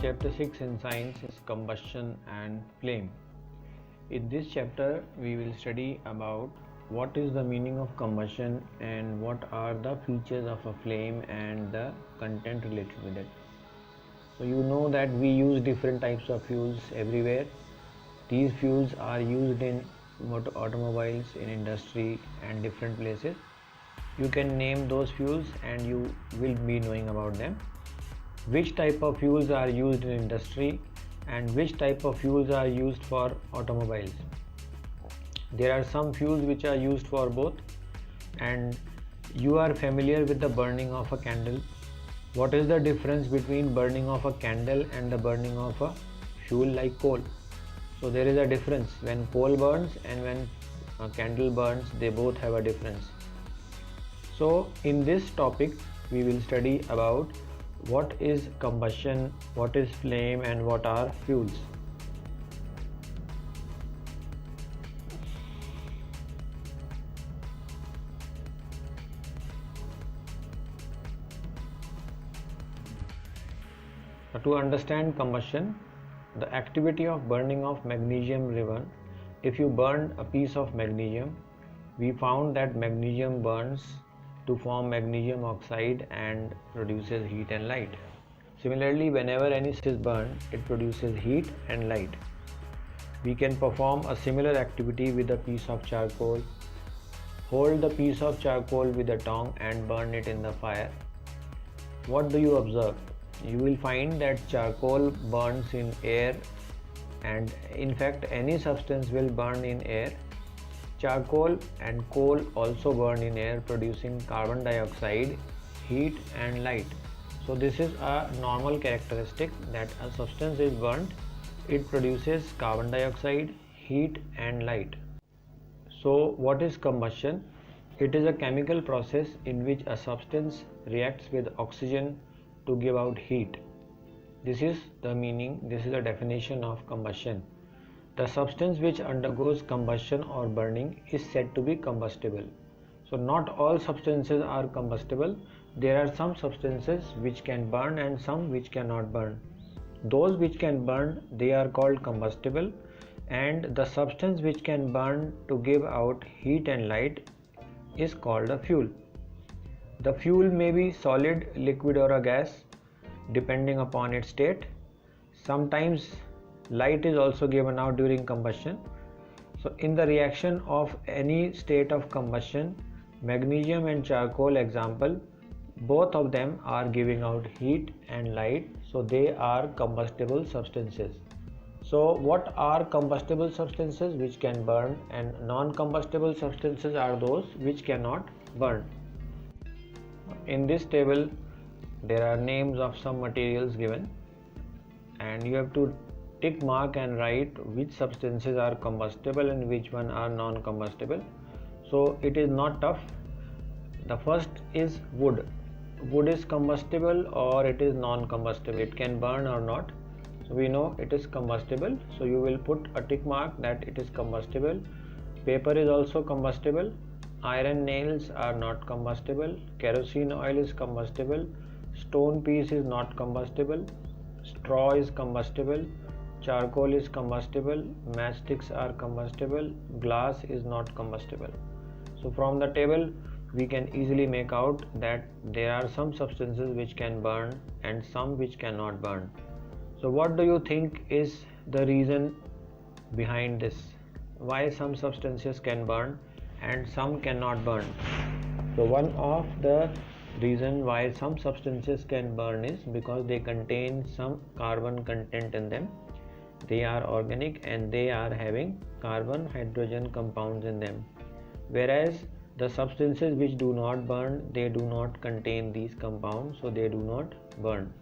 Chapter 6 in science is combustion and flame. In this chapter we will study about what is the meaning of combustion and what are the features of a flame and the content related with it. So you know that we use different types of fuels everywhere. These fuels are used in automobiles, in industry and different places. You can name those fuels and you will be knowing about them. Which type of fuels are used in industry and which type of fuels are used for automobiles. There are some fuels which are used for both, and you are familiar with the burning of a candle. What is the difference between burning of a candle and the burning of a fuel like coal? So there is a difference. When coal burns and when a candle burns, they both have a difference. So in this topic we will study about what is combustion, what is flame and what are fuels. To understand combustion, the activity of burning of magnesium ribbon. If you burn a piece of magnesium, we found that magnesium burns to form magnesium oxide and produces heat and light. Similarly, whenever any substance is burned, it produces heat and light. We can perform a similar activity with a piece of charcoal. Hold the piece of charcoal with a tongue and burn it in the fire. What do you observe? You will find that charcoal burns in air, and in fact any substance will burn in air. Charcoal and coal also burn in air, producing carbon dioxide, heat and light. So this is a normal characteristic that a substance is burnt, it produces carbon dioxide, heat and light. So what is combustion? It is a chemical process in which a substance reacts with oxygen to give out heat. This is the meaning, this is the definition of combustion. The substance which undergoes combustion or burning is said to be combustible. So not all substances are combustible. There are some substances which can burn and some which cannot burn. Those which can burn, they are called combustible, and the substance which can burn to give out heat and light is called a fuel. The fuel may be solid, liquid or a gas depending upon its state. Sometimes light is also given out during combustion. So in the reaction of any state of combustion, magnesium and charcoal example, both of them are giving out heat and light, so they are combustible substances. So what are combustible substances which can burn, and non-combustible substances are those which cannot burn. In this table there are names of some materials given, and you have to tick mark and write which substances are combustible and which one are non-combustible. So it is not tough. The first is wood. Wood is combustible or it is non-combustible. It can burn or not. So we know it is combustible. So you will put a tick mark that it is combustible. Paper is also combustible. Iron nails are not combustible. Kerosene oil is combustible. Stone piece is not combustible. Straw is combustible. Charcoal is combustible. Matchsticks are combustible. Glass is not combustible. So from the table we can easily make out that there are some substances which can burn and some which cannot burn. So what do you think is the reason behind this? Why some substances can burn and some cannot burn? So one of the reason why some substances can burn is because they contain some carbon content in them. They are organic and they are having carbon hydrogen compounds in them, whereas the substances which do not burn, they do not contain these compounds, so they do not burn.